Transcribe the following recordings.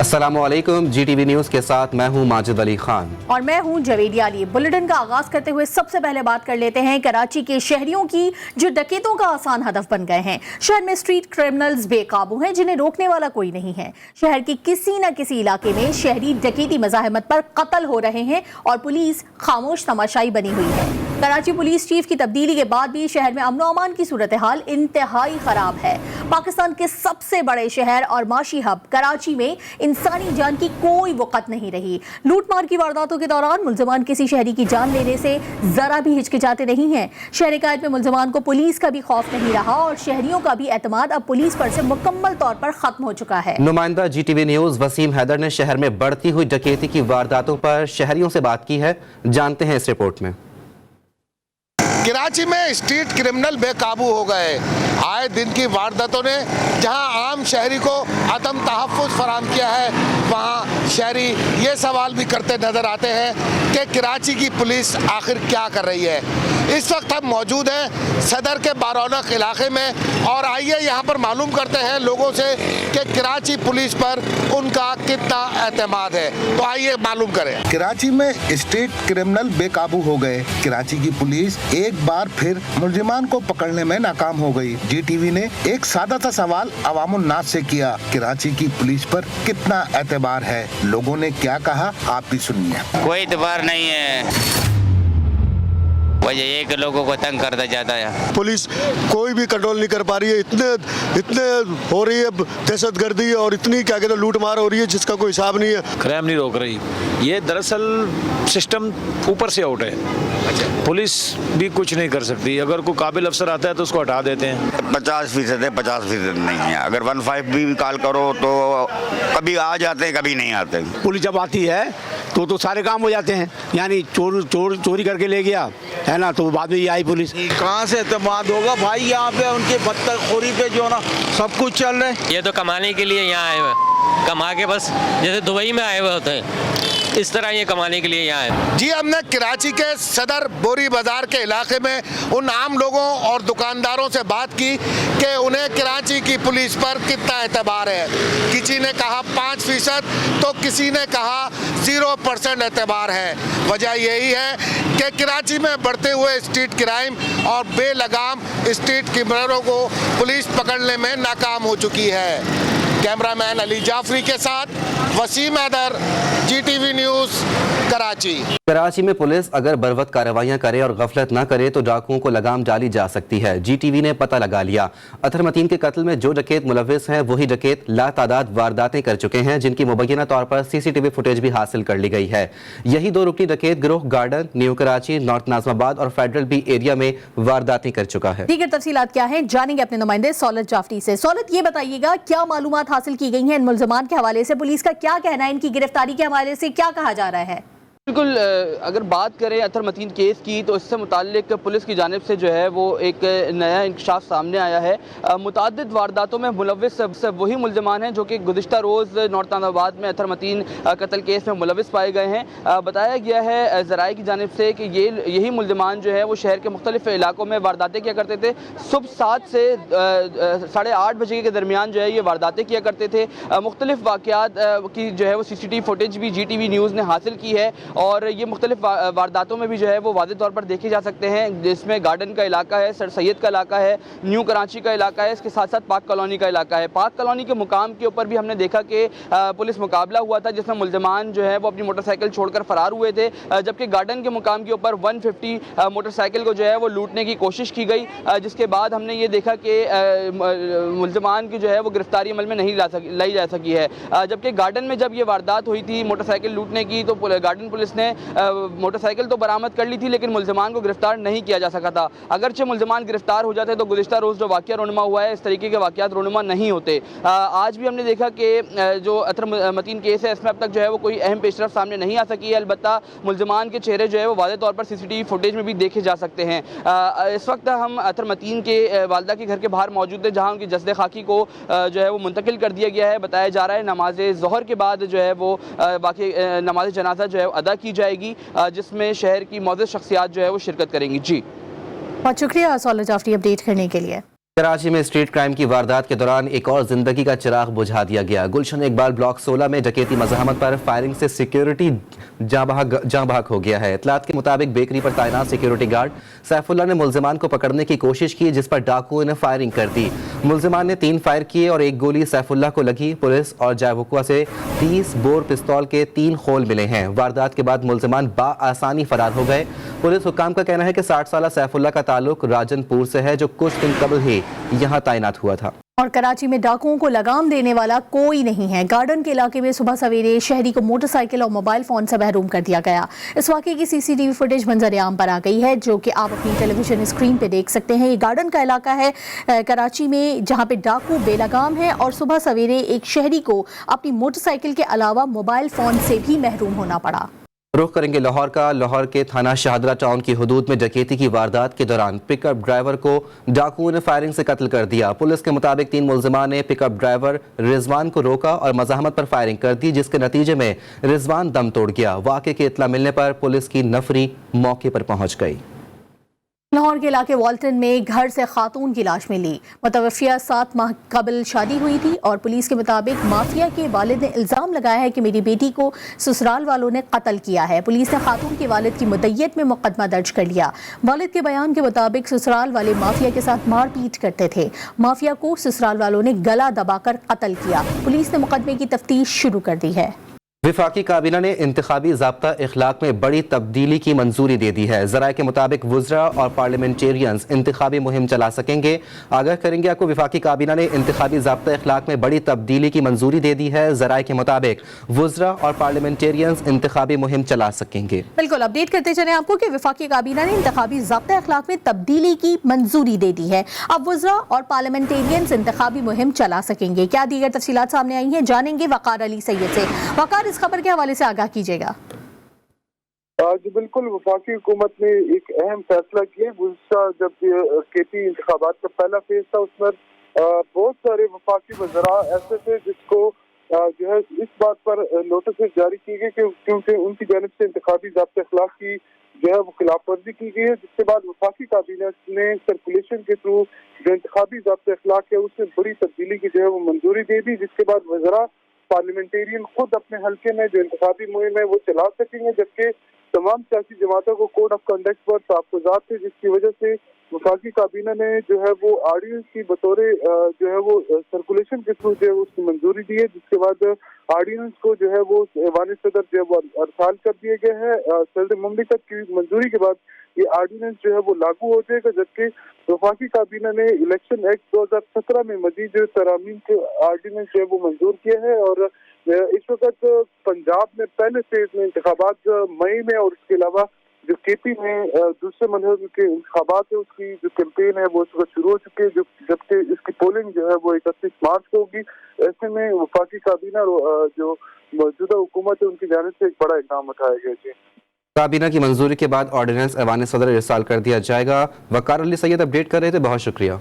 अस्सलामुअलैकुम, GTV news के साथ मैं हूं माजिद अली खान और मैं हूं जवेदी अली। बुलेटिन का आगाज करते हुए सबसे पहले बात कर लेते हैं कराची के शहरियों की जो डकैतों का आसान हदफ बन गए हैं। शहर में स्ट्रीट क्रिमिनल्स बेकाबू हैं जिन्हें रोकने वाला कोई नहीं है। शहर के किसी न किसी इलाके में शहरी डकैती मज़ाहमत पर कत्ल हो रहे हैं और पुलिस खामोश तमाशाई बनी हुई है। कराची पुलिस चीफ की तब्दीली के बाद भी शहर में अमन अमान की सूरत हाल इंतहाई खराब है। पाकिस्तान के सबसे बड़े शहर और माशी हब कराची में इंसानी जान की कोई वक़्त नहीं रही। लूटमार की वारदातों के दौरान मुल्ज़मान किसी शहरी की जान लेने से जरा भी हिचकिचाते नहीं हैं। शहर कायद में मुल्ज़मान को पुलिस का भी खौफ नहीं रहा और शहरियों का भी एतमाद अब पुलिस पर से मुकम्मल तौर पर खत्म हो चुका है। नुमाइंदा GTV न्यूज़ वसीम हैदर ने शहर में बढ़ती हुई डकैती की वारदातों पर शहरियों से बात की है। जानते हैं इस रिपोर्ट में। कराची में स्ट्रीट क्रिमिनल बेकाबू हो गए। आए दिन की वारदातों ने जहां आम शहरी को अदम तहफ़्फ़ुज़ फराहम किया है, वहां शहरी ये सवाल भी करते नज़र आते हैं कि कराची की पुलिस आखिर क्या कर रही है। इस वक्त हम मौजूद हैं सदर के बारौनक इलाके में और आइए यहाँ पर मालूम करते हैं लोगों से कि कराची पुलिस पर उनका कितना एतमाद है। तो आइए मालूम करें। कराची में स्ट्रीट क्रिमिनल बेकाबू हो गए। कराची की पुलिस एक बार फिर मुलजिमान को पकड़ने में नाकाम हो गई। GTV ने एक सादा सा सवाल अवामुन नास से किया, कराची की पुलिस पर कितना एतबार है। लोगों ने क्या कहा आप भी सुनिए। कोई एतबार नहीं है, वजह ये कि लोगों को तंग करता जाता है। पुलिस कोई भी कंट्रोल नहीं कर पा रही है। इतने हो रही है दहशतगर्दी और इतनी क्या कहते हैं लूट मार हो रही है जिसका कोई हिसाब नहीं है। क्राइम नहीं रोक रही। ये दरअसल सिस्टम ऊपर से आउट है। पुलिस भी कुछ नहीं कर सकती। अगर कोई काबिल अफसर आता है तो उसको हटा देते हैं। 50% है, 50% नहीं है। अगर 15 भी कॉल करो तो कभी आ जाते हैं, कभी नहीं आते। पुलिस जब आती है तो सारे काम हो जाते हैं। यानी चोरी करके ले गया है ना, तो बाद में ये आई पुलिस। कहाँ से एतमाद होगा भाई, यहाँ पे उनके बदतखोरी पे जो ना सब कुछ चल रहा है। ये तो कमाने के लिए यहाँ आए हुए, कमा के बस जैसे दुबई में आए हुए होते हैं इस तरह ये कमाने के लिए यहाँ आए। जी, हमने कराची के सदर बोरी बाजार के इलाके में उन आम लोगों और दुकानदारों से बात की कि उन्हें कराची की पुलिस पर कितना एतबार है। किसी ने कहा 5% तो किसी ने कहा 0% एतबार है। वजह यही है कि कराची में बढ़ते हुए स्ट्रीट क्राइम और बेलगाम स्ट्रीट क्रिमिनलों को पुलिस पकड़ने में नाकाम हो चुकी है। कैमरामैन अली जाफरी के साथ वसीम हैदर, GTV न्यूज़, कराची। कराची में पुलिस अगर बरवक्त कार्रवाइयां करे और गफलत न करे तो डाकुओं को लगाम डाली जा सकती है। GTV ने पता लगा लिया। अतहर मतीन के कत्ल में जो डकैत मुलव्विस हैं वही डकैत लातादाद वारदातें कर चुके हैं, जिनकी मुबैना तौर पर CCTV फुटेज भी हासिल कर ली गई है। यही दो रुकनी डकैत गिरोह garden, new Karachi, north Nazimabad और फेडरल बी एरिया में वारदातें कर चुका है। दीगर तफसीलात क्या है जानेंगे अपने नुमाइंदे सौलत जाफरी से। सौलत, ये बताइएगा क्या मालूमात हासिल की गई हैं इन मुल्ज़मान के हवाले से, पुलिस का क्या कहना है, इनकी गिरफ्तारी के हवाले से क्या कहा जा रहा है? बिल्कुल, अगर बात करें अतहर मतीन केस की तो इससे मुताल्लिक पुलिस की जानिब से जो है वो एक नया इंकशाफ सामने आया है। मुतअद्दिद वारदातों में मुलव्विस सब वही मुल्ज़मान हैं जो कि गुज़िश्ता रोज़ नॉर्थ नाज़िमाबाद में अतहर मतीन कत्ल केस में मुलव्विस पाए गए हैं। बताया गया है ज़राए की जानिब से कि यही मुल्ज़मान जो है वो शहर के मुख्तलिफ इलाकों में वारदातें किया करते थे। सुबह 7 से 8:30 बजे के दरमियान जो है ये वारदातें किया करते थे। मुख्तलिफ वाक़यात की जो है वो CCTV फुटेज भी GTV न्यूज़ ने हासिल की है और ये मुख्तलिफ वारदातों में भी जो है वो वाज़े तौर पर देखे जा सकते हैं, जिसमें गार्डन का इलाका है, सर सैयद का इलाका है, न्यू कराची का इलाका है, इसके साथ साथ पाक कॉलोनी का इलाका है। पाक कॉलोनी के मुकाम के ऊपर भी हमने देखा कि पुलिस मुकाबला हुआ था जिसमें मुल्ज़मान जो है वो अपनी मोटरसाइकिल छोड़कर फरार हुए थे, जबकि गार्डन के मुकाम के ऊपर 150 मोटरसाइकिल को जो है वो लूटने की कोशिश की गई, जिसके बाद हमने ये देखा कि मुल्ज़मान की जो है वो गिरफ्तारी अमल में नहीं लाई जा सकी है। जबकि गार्डन में जब ये वारदात हुई थी मोटरसाइकिल लूटने की तो गार्डन पुलिस ने मोटरसाइकिल तो बरामद कर ली थी लेकिन मुल्ज़मान को गिरफ्तार नहीं किया जा सका था। अगरचे मुल्ज़मान गिरफ्तार हो जाते तो गुज़िश्ता रोज़ जो वाक़या रोनुमा हुआ है इस तरीके के वाक़यात रोनुमा नहीं होते। आज भी हमने देखा कि जो अतहर मतीन केस है इसमें अब तक जो है वो कोई अहम पेशरफ सामने नहीं आ सकी है। अलबत्ता मुल्ज़मान के चेहरे जो है वो वाज़े तौर पर CCTV फुटेज में भी देखे जा सकते हैं। इस वक्त हम अतहर मतीन के वालदा के घर के बाहर मौजूद है जहाँ उनकी जस्द खाकी को जो है वो मुंतकिल कर दिया गया है। बताया जा रहा है नमाज ज़ोहर के बाद जो है वो नमाज जनाजा जो है अदा की जाएगी, जिसमें शहर की मौजूद शख्सियात जो है वो शिरकत करेंगी। जी, बहुत शुक्रिया सौलत जाफरी अपडेट करने के लिए। कराची में स्ट्रीट क्राइम की वारदात के दौरान एक और जिंदगी का चिराग बुझा दिया गया। गुलशन इकबाल ब्लॉक 16 में डकैती मज़ाहमत पर फायरिंग से सिक्योरिटी जाँ भाग हो गया है। इतलात के मुताबिक बेकरी पर तैनात सिक्योरिटी गार्ड सैफुल्ला ने मुल्जिमान को पकड़ने की कोशिश की, जिस पर डाकुओं ने फायरिंग कर दी। मुल्जिमान ने 3 फायर किए और एक गोली सैफुल्ला को लगी। पुलिस और जावकुआ से 30 बोर पिस्तौल के 3 खोल मिले हैं। वारदात के बाद मुल्जिमान आसानी फरार हो गए। पुलिस हुक्काम का कहना है कि 60 साला सैफुल्ला का ताल्लुक राजनपुर से है, जो कुछ दिन कबल ही यहाँ तैनात हुआ था। और कराची में डाकुओं को लगाम देने वाला कोई नहीं है। गार्डन के इलाके में सुबह सवेरे शहरी को मोटरसाइकिल और मोबाइल फोन से महरूम कर दिया गया। इस वाक़े की सीसीटीवी फुटेज मंजर आम पर आ गई है, जो कि आप अपनी टेलीविजन स्क्रीन पे देख सकते हैं। ये गार्डन का इलाका है कराची में, जहां पे डाकू बेलगाम है और सुबह सवेरे एक शहरी को अपनी मोटरसाइकिल के अलावा मोबाइल फोन से भी महरूम होना पड़ा। रुख करेंगे लाहौर का। लाहौर के थाना शाहदरा टाउन की हदूद में डकैती की वारदात के दौरान पिकअप ड्राइवर को डाकुओं ने फायरिंग से कत्ल कर दिया। पुलिस के मुताबिक 3 मुल्जिमान ने पिकअप ड्राइवर रिजवान को रोका और मज़ाहमत पर फायरिंग कर दी, जिसके नतीजे में रिजवान दम तोड़ गया। वाक़े की इत्तला मिलने पर पुलिस की नफरी मौके पर पहुंच गई। लाहौर के इलाके वाल्टन में घर से खातून की लाश मिली। मुतवफ़िया 7 माह कबल शादी हुई थी और पुलिस के मुताबिक माफिया के वालिद ने इल्ज़ाम लगाया है कि मेरी बेटी को ससुराल वालों ने कत्ल किया है। पुलिस ने खातून के वालिद की मुद्दइयत में मुकदमा दर्ज कर लिया। वालिद के बयान के मुताबिक ससुराल वाले माफिया के साथ मारपीट करते थे। माफिया को ससुराल वालों ने गला दबाकर कत्ल किया। पुलिस ने मुकदमे की तफ्तीश शुरू कर दी है। वफाकी काबीना ने इंतखाबी ज़ाब्ता इखलाक में बड़ी तब्दीली की मंजूरी दे दी है। ज़राए के मुताबिक वुज़रा और पार्लियामेंटेरियंस इंतखाबी मुहिम चला सकेंगे। आगाह करेंगे आपको, वफाकी काबीना ने इंतखाबी ज़ाब्ता इखलाक में बड़ी तब्दीली की मंजूरी दे दी है। ज़राए के मुताबिक वुज़रा और पार्लियामेंटेरियंस इंतखाबी मुहिम चला सकेंगे। बिल्कुल अपडेट करते चले आपको कि वफाकी काबीना ने इंतखाबी ज़ाब्ता इखलाक में तब्दीली की मंजूरी दे दी है। अब वुज़रा और पार्लियामेंटेरियंस इंतखाबी मुहिम चला सकेंगे। क्या दीगर तफसीलात सामने आई हैं, जानेंगे वकार अली सैयद से। वकार, इस खबर के हवाले से आगाह कीजिएगा। जी बिल्कुल, वफाकी हुकूमत ने एक अहम फैसला किया। जब केपी इंतखाबात का पहला फेज था, उसमें बहुत सारे वफाकी वज़रा ऐसे थे जिसको जो है इस बात पर नोटिस जारी की गई कि क्योंकि उनकी जानिब से इंतखाबी ज़ाब्ते अखलाक की जो है वो खिलाफ वर्जी की गई है, जिसके बाद वफाकी काबीना ने सर्कुलेशन के थ्रू जो इंतखाबी ज़ाब्ते अखलाक है उसमें बड़ी तब्दीली की जो है वो मंजूरी दे दी, जिसके बाद वज़रा पार्लियामेंटेरियन खुद अपने हल्के में जो इंतखाबी मुहिम है वो चला सकेंगे, जबकि तमाम सियासी जमातों को कोड ऑफ कंडक्ट पर तहफ़्फ़ुज़ात थे, जिसकी वजह से वफाकी काबीना ने जो है वो ऑर्डिनेंस की बतौर जो है वो सर्कुलेशन के थ्रू जो है उसकी मंजूरी दी है, जिसके बाद ऑर्डिनेंस को जो है वो ऐवान सदर जो है वो अरसाल कर दिए गए हैं। सदर मुमलिकत की मंजूरी के बाद ये ऑर्डिनेंस जो है वो लागू हो जाएगा, जबकि वफाकी काबीना ने इलेक्शन एक्ट 2017 में मजीद जो तरामीम के ऑर्डिनेंस जो है वो मंजूर किया है। और इस वक्त पंजाब में पहले फेज में इंतखाबात मई में और उसके अलावा जो केपी में दूसरे मरहले के इंतखाबात है उसकी जो कैंपेन है वो इस वक्त शुरू हो चुकी है, जबकि इसकी पोलिंग जो है वो 31 मार्च को होगी। ऐसे में वफाकी काबीना जो मौजूदा हुकूमत है उनकी जानिब से एक बड़ा इक़दाम उठाया गया। जी, काबीना की मंजूरी के बाद ऑर्डिनेंस ऐवान सदर इरसाल कर दिया जाएगा। वकार अली सैयद अपडेट कर रहे थे, बहुत शुक्रिया।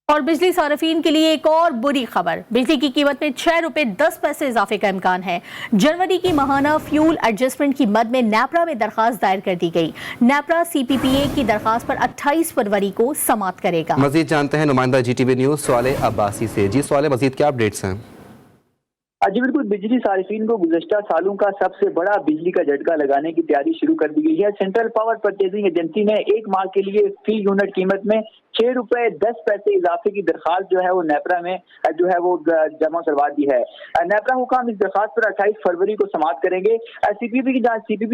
और बिजली सार्फिन के लिए एक और बुरी खबर, बिजली की कीमत में 6 रुपए 10 पैसे इजाफे का इम्कान है। जनवरी की माहाना फ्यूल एडजस्टमेंट की मद में नेपरा में दरखास्त दायर कर दी गई। नेपरा CPPA की दरखास्त पर 28 फरवरी को समाअत करेगा। मजीद जानते हैं नुमाइंदा GTV न्यूज़ स्वाले अब्बासी से। जी स्वाले, मजीद क्या अपडेट्स हैं? जी बिल्कुल, बिजली सार्फिन को गुज़श्ता सालों का सबसे बड़ा बिजली का झटका लगाने की तैयारी शुरू कर दी गई है। सेंट्रल पावर परचेजिंग एजेंसी ने 1 माह के लिए फी यूनिट कीमत में 6 रुपए 10 पैसे इजाफे की दरखास्त जो है वो नेपरा में जो है वो जमा करवा दी है। नेपरा हुकाम इस दरखास्त पर 28 फरवरी को समाअत करेंगे। CPP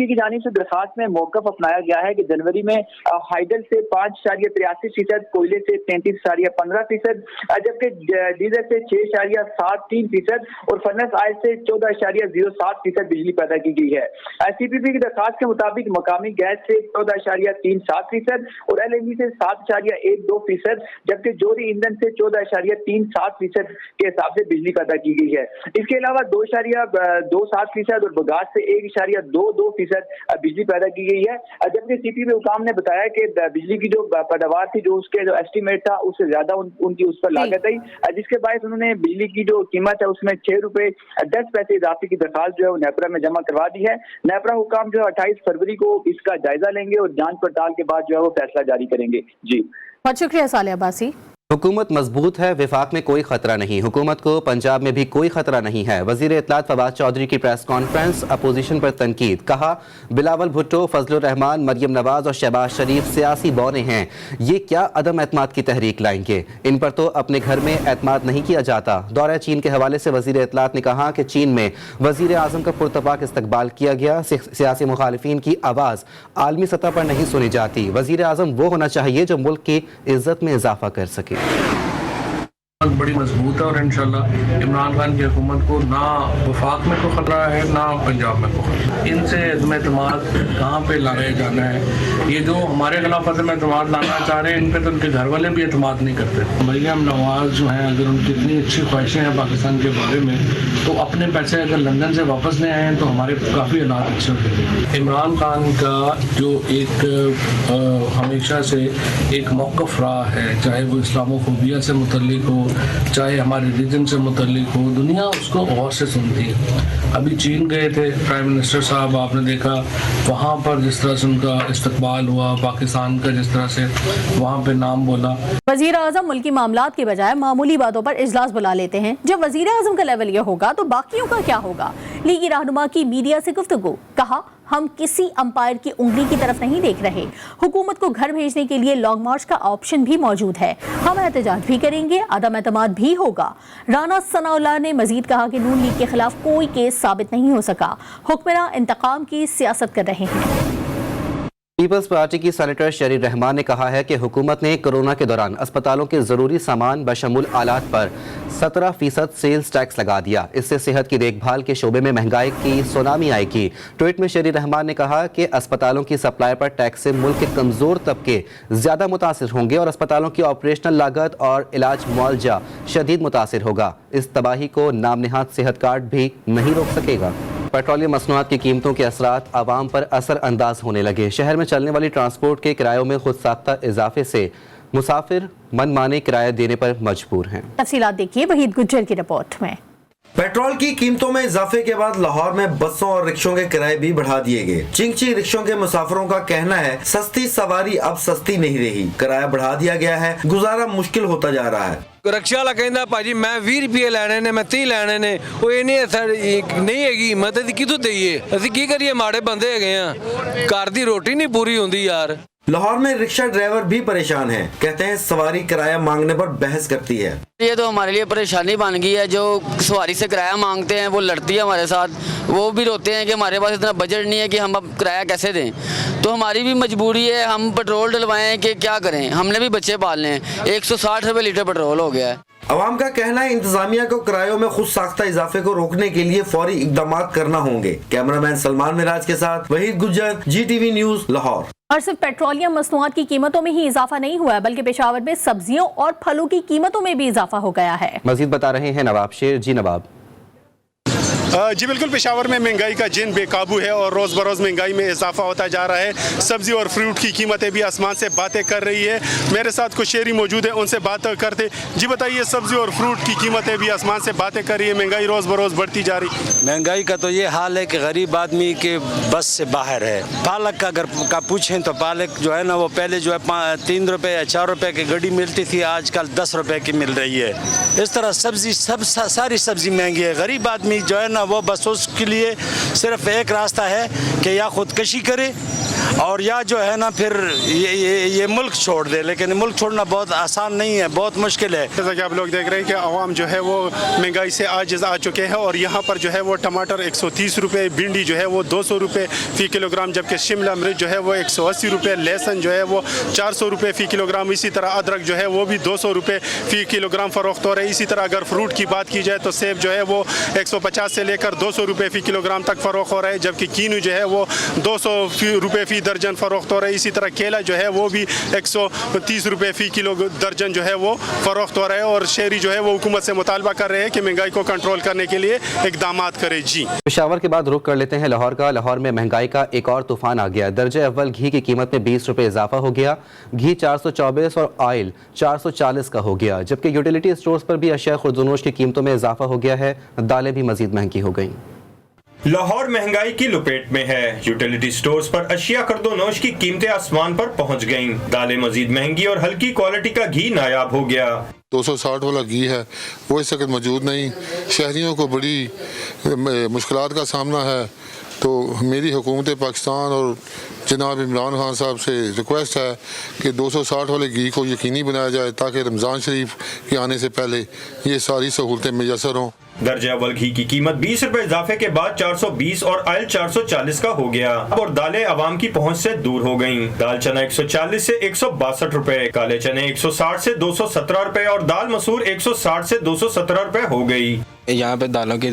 की जानिब से दरखास्त में मौक़िफ़ अपनाया गया है कि जनवरी में हाइडल से 5.83%, कोयले से 33.15%, जबकि डीजल से 6.73% और फर्नेस आयल से 14.07% बिजली पैदा की गई है। CPP की दरखास्त के मुताबिक मकामी गैस से 14.37% और LNG से 7.12%, जबकि जोरी ईंधन से 14.37% के हिसाब से बिजली पैदा की गई है। इसके अलावा 2.27% और बगास से 1.22% बिजली पैदा की गई है, जबकि CPP हुकाम ने बताया कि बिजली की जो पैदावार थी, जो उसके जो एस्टीमेट था उससे ज्यादा उनकी उस पर लागत आई, जिसके बायस उन्होंने बिजली की जो कीमत है उसमें 6 रुपए 10 पैसे इजाफे की दरखास्त जो है वो नेपरा में जमा करवा दी है। नेपरा हुकाम जो है 28 फरवरी को इसका जायजा लेंगे और जांच पड़ताल के बाद जो है वो फैसला जारी करेंगे। जी, बहुत शुक्रिया साले अब्बासी। हुकूमत मजबूत है, विफाक में कोई खतरा नहीं। हुकूमत को पंजाब में भी कोई खतरा नहीं है। वजीर इत्तलात फवाद चौधरी की प्रेस कॉन्फ्रेंस, अपोजिशन पर तनकीद। कहा, बिलावल भुट्टो, फजलुर रहमान, मरियम नवाज और शहबाज शरीफ सियासी बौने हैं, ये क्या अदम एतमाद की तहरीक लाएंगे? इन पर तो अपने घर में एतमाद नहीं किया जाता। दौरा चीन के हवाले से वजीर इत्तलात ने कहा कि चीन में वजीर आजम का पुरतपाक इस्तकबाल किया गया। सियासी मुखालिफिन की आवाज़ आलमी सतह पर नहीं सुनी जाती। वजीर आजम वो होना चाहिए जो मुल्क की इज्जत में इजाफा कर सके। बड़ी मजबूत है और इंशाल्लाह इमरान खान की हुकूमत को ना वफाक में कोई खतरा है ना पंजाब में कोई खतरा। इनसे अज़म एतमाद कहाँ पे लाया जाना है? ये जो हमारे खिलाफ अज़म एतमाद लाना चाह रहे हैं, इन पे तो उनके घर वाले भी एतमाद नहीं करते। मरियम नवाज जो हैं, अगर उनकी इतनी अच्छी ख्वाहिशें हैं पाकिस्तान के बारे में, तो अपने पैसे अगर लंदन से वापस नहीं आए हैं तो हमारे काफ़ी हालात अच्छे होंगे। इमरान खान का जो एक हमेशा से एक मौक़िफ़ रहा है, चाहे वो इस्लामोफोबिया से मुतल्लिक हो, चाहे हमारे रीजन से मुतल्लिक हो, दुनिया उसको गौर से सुनती है। अभी चीन गए थे प्राइम मिनिस्टर साहब, आपने देखा वहाँ पर जिस तरह से उनका इस्तकबाल हुआ, पाकिस्तान का जिस तरह से वहाँ पे नाम बोला। वज़ीर आज़म मुल्की मामलात के बजाय मामूली बातों पर इजलास बुला लेते हैं। जब वज़ीर आज़म का लेवल ये होगा तो बाकियों का क्या होगा? लीगी रहनुमा की मीडिया से गुफ्तगू। कहा, हम किसी अंपायर की उंगली की तरफ नहीं देख रहे। हुकूमत को घर भेजने के लिए लॉन्ग मार्च का ऑप्शन भी मौजूद है। हम एहतजाज भी करेंगे, अदम एतमाद भी होगा। राना सनाउल्लाह ने मजीद कहा कि नून लीग के खिलाफ कोई केस साबित नहीं हो सका। हुक्मरान इंतकाम की सियासत कर रहे हैं। पीपल्स पार्टी की सेनेटर शरीर रहमान ने कहा है कि हुकूमत ने कोरोना के दौरान अस्पतालों के ज़रूरी सामान बशमूल आलात पर 17% सेल्स टैक्स लगा दिया। इससे सेहत की देखभाल के शोबे में महंगाई की सुनामी आएगी। ट्वीट में शरीर रहमान ने कहा कि अस्पतालों की सप्लाई पर टैक्स से मुल्क के कमज़ोर तबके ज़्यादा मुतासिर होंगे और अस्पतालों की ऑपरेशनल लागत और इलाज मुआवजा शदीद मुतासिर होगा। इस तबाही को नाम निहाद सेहत कार्ड भी नहीं रोक सकेगा। पेट्रोलियम मसनूआत की कीमतों के असरात आवाम पर असर अंदाज होने लगे। शहर में चलने वाली ट्रांसपोर्ट के किरायों में खुद साख्ता इजाफे से मुसाफिर मनमाने किराया देने पर मजबूर हैं। तफसीलात देखिए वहीद गुज्जर की रिपोर्ट में। पेट्रोल की कीमतों में इजाफे के बाद लाहौर में बसों और रिक्शों के किराए भी बढ़ा दिए गए। चिंगची रिक्शों के मुसाफिरों का कहना है, सस्ती सवारी अब सस्ती नहीं रही, किराया बढ़ा दिया गया है, गुजारा मुश्किल होता जा रहा है। रिक्शा वाला कहता भाजी मैं 20 रुपये लैने ने, मैं 30 लैने ने, वो नहीं हैगी हिम्मत कितों दईए, असं की करिए, माड़े बंदे है, घर की रोटी नहीं पूरी होंदी यार। लाहौर में रिक्शा ड्राइवर भी परेशान हैं। कहते हैं सवारी किराया मांगने पर बहस करती है। ये तो हमारे लिए परेशानी बन गई है। जो सवारी से किराया मांगते हैं वो लड़ती है हमारे साथ, वो भी रोते हैं कि हमारे पास इतना बजट नहीं है कि हम अब किराया कैसे दें। तो हमारी भी मजबूरी है, हम पेट्रोल डलवाएं कि क्या करें, हमने भी बच्चे पालने हैं। 160 रुपये लीटर पेट्रोल हो गया है। अवाम का कहना है इंतजामिया को किरायों में खुद साख्ता इजाफे को रोकने के लिए फौरी इकदाम करना होंगे। कैमरामैन सलमान मिराज के साथ वहीद गुज्जर, GTV न्यूज, लाहौर। और सिर्फ पेट्रोलियम मसनूआत की कीमतों में ही इजाफा नहीं हुआ है, बल्कि पेशावर में सब्जियों और फलों की कीमतों में भी इजाफा हो गया है। मजीद बता रहे हैं नवाब शेर। जी नवाब। जी बिल्कुल, पेशावर में महंगाई का जिन बेकाबू है और रोज़ बरोज़ महंगाई में इजाफा होता जा रहा है। सब्जी और फ्रूट की कीमतें भी आसमान से बातें कर रही है। मेरे साथ कुछ शहरी मौजूद है, उनसे बात करते। जी बताइए, सब्जी और फ्रूट की कीमतें भी आसमान से बातें कर रही है, महंगाई रोज़ बरोज़ बढ़ती जा रही। महंगाई का तो ये हाल है कि गरीब आदमी के बस से बाहर है। पालक का अगर का पूछें तो पालक जो है ना, वो पहले जो है 3 रुपये या 4 रुपये की गड्डी मिलती थी, आजकल 10 रुपये की मिल रही है। इस तरह सब्जी सारी सब्जी महंगी है। गरीब आदमी जो है ना, वो बस उसके लिए सिर्फ एक रास्ता है कि या खुदकशी करे और या जो है ना फिर ये मुल्क छोड़ दे। लेकिन मुल्क छोड़ना बहुत आसान नहीं है, बहुत मुश्किल है। जैसा कि आप लोग देख रहे हैं कि आवाम जो है वो महंगाई से आजिज़ आ चुके हैं और यहाँ पर जो है वो टमाटर 130 रुपये, भिंडी जो है वो 200 रुपये फ़ी किलोग्राम, जबकि शिमला मिर्च जो है वो 180 रुपये, लहसुन जो है वो 400 रुपये फ़ी किलोग्राम। इसी तरह अदरक जो है वो भी 200 रुपये फ़ी किलोग्राम फ़रोख्त हो रहा है। इसी तरह अगर फ्रूट की बात की जाए तो सेब जो है वो 150 से लेकर 200 रुपये फ़ी किलोग्राम तक फ़रोख्त हो रहा है, जबकि कीनू जो है वो 200 रुपये फ़ी दर्जन फ़रोख्त हो रहा है। इसी तरह केला जो है वो भी 130 रुपये फ़ी किलो दर्जन जो है वो फ़रोख्त हो रहा है। और शहरी जो है वो हुकूमत से मुतालबा कर रहे हैं कि महंगाई को कंट्रोल करने के लिए इक़दाम करे। जी पेशावर के बाद रुख कर लेते हैं लाहौर का। लाहौर में महंगाई का एक और तूफान आ गया। दर्जे अव्वल घी की कीमत में 20 रुपये इजाफा हो गया। घी 424 और ऑयल 440 का हो गया, जबकि यूटिलिटी स्टोर्स पर भी अशिया खुर्दनोश की कीमतों में इजाफा हो गया है। दालें भी मजीद महंगी हो गई। लाहौर महंगाई की लपेट में है। यूटिलिटी स्टोर्स पर अशिया खर्दोनोश की कीमतें आसमान पर पहुंच गईं। दालें मजीद महंगी और हल्की क्वालिटी का घी नायाब हो गया। 260 वाला घी है वो इस वक्त मौजूद नहीं। शहरियों को बड़ी मुश्किलात का सामना है। तो मेरी हुकूमत पाकिस्तान और जनाब इमरान खान साहब से रिक्वेस्ट है कि 260 वाले घी को यकीनी बनाया जाए ताकि रमज़ान शरीफ के आने से पहले ये सारी सहूलतें मैसर हों। दर्जा अव्वल घी की कीमत 20 रुपए इजाफे के बाद 420 और ऑयल 440 का हो गया और दालें आवाम की पहुंच से दूर हो गईं। दाल चना 140 से 162 रुपए, काले चने 160 से 217 रुपए और दाल मसूर 160 से 217 रुपए हो गई। यहाँ पे दालों की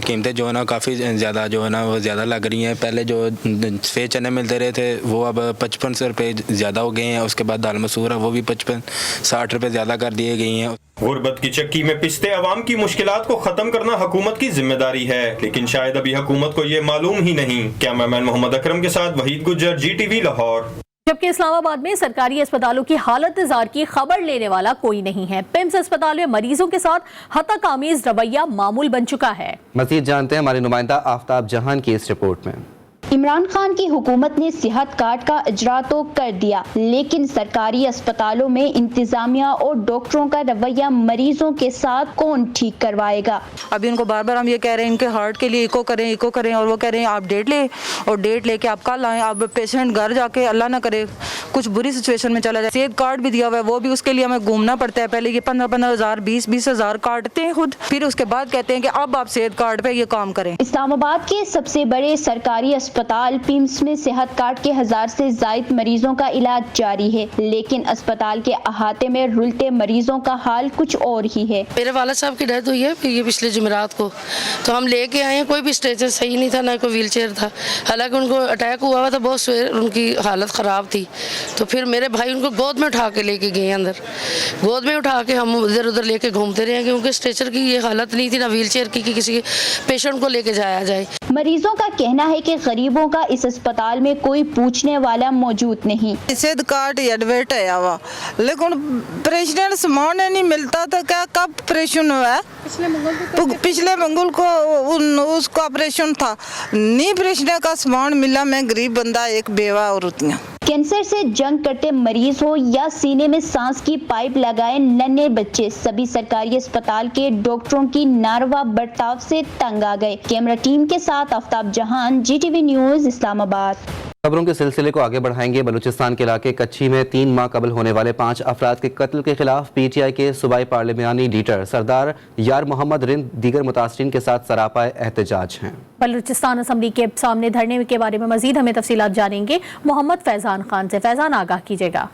कीमतें जो है ना काफ़ी ज़्यादा जो है ना वो ज़्यादा लग रही हैं। पहले जो सफ़ेद चने मिलते रहे थे वो अब 55 रुपये ज़्यादा हो गए हैं। उसके बाद दाल मसूर है वो भी 55-60 रुपये ज़्यादा कर दिए गई हैं। गुर्बत की चक्की में पिसते अवाम की मुश्किलात को ख़त्म करना हुकूमत की जिम्मेदारी है, लेकिन शायद अभी हुकूमत को ये मालूम ही नहीं। कैमरामैन मोहम्मद अकरम के साथ वहीद गुज्जर, GTV लाहौर। जबकि इस्लामाबाद में सरकारी अस्पतालों की हालत जार की खबर लेने वाला कोई नहीं है। पिम्स अस्पताल में मरीजों के साथ हतक-आमेज रवैया मामूल बन चुका है। मज़ीद जानते हैं हमारे नुमाइंदा आफ्ताब जहान की इस रिपोर्ट में। इमरान खान की हुकूमत ने सेहत कार्ड का इजरा तो कर दिया, लेकिन सरकारी अस्पतालों में इंतजामिया और डॉक्टरों का रवैया मरीजों के साथ कौन ठीक करवाएगा। अभी उनको बार बार हम ये कह रहे हैं इनके हार्ट के लिए इको करें और वो कह रहे हैं आप डेट ले और डेट लेके आप कल आएँ। अब पेशेंट घर जाके अल्लाह ना करे कुछ बुरी सिचुएशन में चला जाए। सेहत कार्ड भी दिया हुआ है, वो भी उसके लिए हमें घूमना पड़ता है। पहले ये 15-15 हज़ार 20-20 हज़ार काटते हैं खुद, फिर उसके बाद कहते हैं कि अब आप सेहत कार्ड पे ये काम करें। इस्लामाबाद के सबसे बड़े सरकारी अस्पताल पिम्स में सेहत कार्ड के 1000 से ज्यादा मरीजों का इलाज जारी है, लेकिन अस्पताल के अहाते में रुलते मरीजों का हाल कुछ और ही है। मेरे वाला साहब की डेथ हुई है ये पिछले जुमेरात को, तो हम लेके आए हैं। कोई भी स्ट्रेचर सही नहीं था, ना कोई व्हील चेयर था। हालांकि उनको अटैक हुआ था, बहुत उनकी हालत ख़राब थी। तो फिर मेरे भाई उनको गोद में उठा के लेके गए अंदर। गोद में उठा के हम इधर उधर लेके घूमते रहे क्योंकि स्ट्रेचर की ये हालत नहीं थी, ना व्हील चेयर की कि किसी पेशेंट को लेके जाया जाए। मरीजों का कहना है कि गरीबों का इस अस्पताल में कोई पूछने वाला मौजूद नहीं। सेहत कार्ड एडमिट है हुआ, लेकिन ऑपरेशन सामान नहीं मिलता था। क्या कब ऑपरेशन हुआ है? पिछले मंगल को उसका ऑपरेशन था, नहीं ऑपरेशन का सामान मिला। मैं गरीब बंदा, एक बेवा औरतियाँ। कैंसर से जंग करते मरीज हो या सीने में सांस की पाइप लगाए नन्हे बच्चे, सभी सरकारी अस्पताल के डॉक्टरों की नारवा बर्ताव से तंग आ गए। कैमरा टीम के साथ आफ्ताब जहान, GTV न्यूज, इस्लामाबाद। खबरों के सिलसिले को आगे बढ़ाएंगे। बलूचिस्तान के इलाके कच्ची में 3 माह कबल होने वाले 5 अफराद के कत्ल के खिलाफ PTI के सूबाई पार्लिमानी लीडर सरदार यार मोहम्मद रिंद दीगर मुतासरीन के साथ सरापा एहतजाज हैं। बलूचिस्तान असम्बली के सामने धरने के बारे में मजीद हमें तफसीलात जानेंगे मोहम्मद फैजान खान से। फैजान, आगाह कीजिएगा।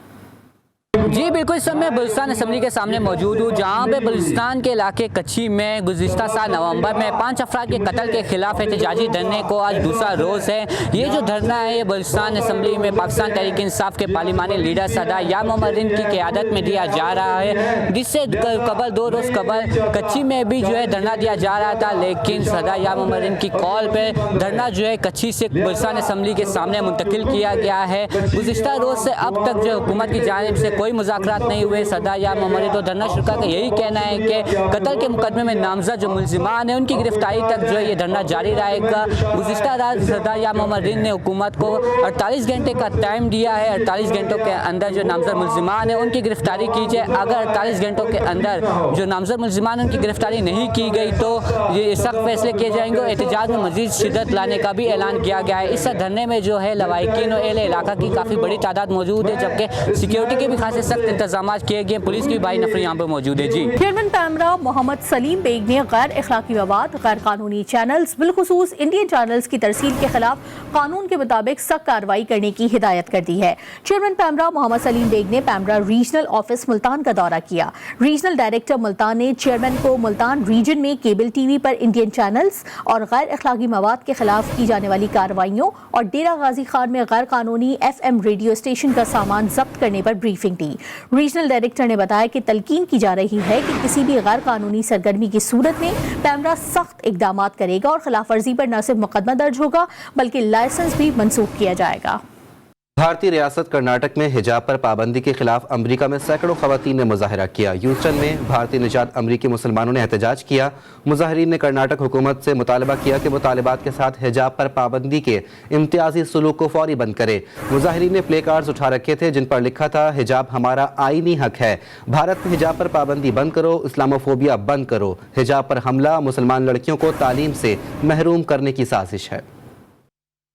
जी बिल्कुल, इस समय बलूचिस्तान असम्बली के सामने मौजूद हूँ, जहाँ पे बलूचिस्तान के इलाके कच्ची में गुज़िश्ता साल नवंबर में 5 अफराद के कत्ल के खिलाफ एहतजाजी धरने को आज दूसरा रोज़ है। ये जो धरना है ये बलूचिस्तान असम्बली में पाकिस्तान तहरीक इंसाफ के पार्लिमानी लीडर सरदार यार मोहम्मद रिंद की क़यादत में दिया जा रहा है, जिससे कबल 2 रोज़ कबल कच्ची में भी जो है धरना दिया जा रहा था, लेकिन सरदार यार मोहम्मद रिंद की कॉल पर धरना जो है कच्ची से बलूचिस्तान असम्बली के सामने मुंतकिल किया गया है। गुज़िश्ता रोज़ से अब तक जो हुकूमत की जानिब से कोई मुज़ाकरात नहीं हुए। सरदार यार मोहम्मद तो धरना शुरू का यही कहना है कि कत्ल के मुकदमे में नामजद जो मुलजिमान है उनकी गिरफ्तारी तक जो है ये धरना जारी रहेगा। गुज़िश्ता रात सरदार यार मोहम्मद ने हुकूमत को 48 घंटे का टाइम दिया है। 48 घंटों के अंदर जो नामजद मुलजिमान है उनकी गिरफ्तारी की जाए। अगर 48 घंटों के अंदर जो नामजद मुलजिमान उनकी गिरफ्तारी नहीं की गई तो ये सख्त फैसले किए जाएंगे। एहतजाज में मजीद शिद्दत लाने का भी ऐलान किया गया है। इस धरने में जो है लवाहिकीन और अहले इलाका की काफ़ी बड़ी तादाद मौजूद है, जबकि सिक्योरिटी के भी खासे सख्त इंतजाम किए गए। पुलिस की भाई नफर यहाँ पर मौजूद है। जी, चेयरमैन पैमरा मोहम्मद सलीम बेग ने गैर अखलाकी मवाद, गैर कानूनी चैनल्स, बिलखुसूस इंडियन चैनल्स की तरसील के खिलाफ कानून के मुताबिक सख्त कार्रवाई करने की हिदायत कर दी है। चेयरमैन पैमरा मोहम्मद सलीम बेग ने पैमरा रीजनल ऑफिस मुल्तान का दौरा किया। रीजनल डायरेक्टर मुल्तान ने चेयरमैन को मुल्तान रीजन में केबल TV पर इंडियन चैनल्स और गैर अखलाकी मवाद के खिलाफ की जाने वाली कार्रवाइयों और डेरा गाजी खान में गैर कानूनी FM रेडियो स्टेशन का सामान जब्त करने पर ब्रीफिंग दी। रीजनल डायरेक्टर ने बताया कि तलकीन की जा रही है कि किसी भी गैर कानूनी सरगर्मी की सूरत में पैमरा सख्त इकदाम करेगा और खिलाफ वर्जी पर न सिर्फ मुकदमा दर्ज होगा बल्कि लाइसेंस भी मनसूख किया जाएगा। भारतीय रियासत कर्नाटक में हिजाब पर पाबंदी के खिलाफ अमेरिका में सैकड़ों खवातीन ने मुजाहरा किया। ह्यूस्टन में भारतीय निजात अमरीकी मुसलमानों ने एहतजाज किया। मुजाहरीन ने कर्नाटक हुकूमत से मुतालबा किया कि वो तालिबात के साथ हिजाब पर पाबंदी के इम्तियाजी सलूक को फौरी बंद करे। मुजाहरीन ने प्ले कार्ड्स उठा रखे थे जिन पर लिखा था, हिजाब हमारा आईनी हक है, भारत में हिजाब पर पाबंदी बंद करो, इस्लामोफोबिया बंद करो, हिजाब पर हमला मुसलमान लड़कियों को तालीम से महरूम करने की साजिश है।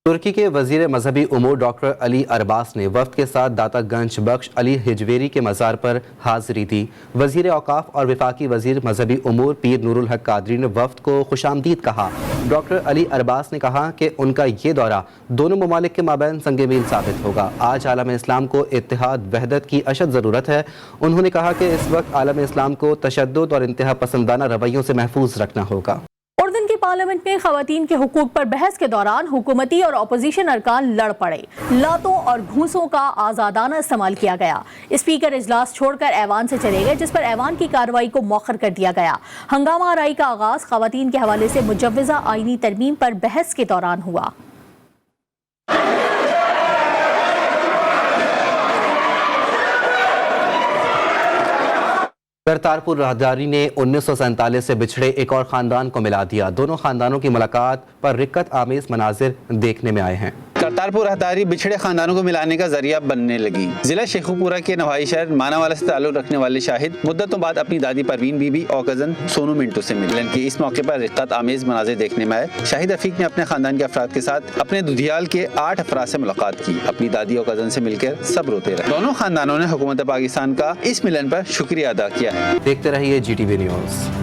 तुर्की के वजीर मजहबी उमूर डॉक्टर अली अरबास ने वफ्द के साथ दाता गंज बख्श अली हिजवेरी के मज़ार पर हाजिरी दी। वजीर औकाफ और वफाकी वजीर मजहबी उमूर पीर नूरुल हक कादरी ने वफ्द को खुशामदीद कहा। डॉक्टर अली अरबास ने कहा कि उनका ये दौरा दोनों ममालिक के माबैन संग मील साबित होगा। आज आलम इस्लाम को इत्तेहाद वहदत की अशद ज़रूरत है। उन्होंने कहा कि इस वक्त आलम इस्लाम को तशद्दुद और इंतहा पसंदाना रवैयों से महफूज रखना होगा। उर्दन की पार्लियामेंट में खवातीन के हुकूक पर बहस के दौरान हुकूमती और अपोजिशन अरकान लड़ पड़े। लातों और घूंसों का आज़ादाना इस्तेमाल किया गया। स्पीकर इजलास छोड़कर ऐवान से चले गए, जिस पर ऐवान की कार्रवाई को मौखर कर दिया गया। हंगामा आराई का आगाज खवातीन के हवाले से मुजव्वज़ा आईनी तरमीम पर बहस के दौरान हुआ। करतारपुर राहदारी ने 1947 से बिछड़े एक और खानदान को मिला दिया। दोनों खानदानों की मुलाकात पर रिक्कत आमेज मनाजिर देखने में आए हैं। करतारपुर राहदारी बिछड़े खानदानों को मिलाने का जरिया बनने लगी। जिला शेखुपुरा के नवाई शहर मानावाला से ताल्लुक रखने वाले शाहिद मुद्दतों बाद अपनी दादी परवीन बीबी और कजन सोनू मिंटू से मिले कि इस मौके पर रिक्कत आमेज मनाजिर देखने में आए। शाहिद रफीक ने अपने खानदान के अफराद के साथ अपने दुधियाल के 8 अफराद से मुलाकात की। अपनी दादी और कजन से मिलकर सब रोते रहे। दोनों खानदानों ने हुकूमत पाकिस्तान का इस मिलन पर शुक्रिया अदा किया है। देखते रहिए GTV न्यूज़।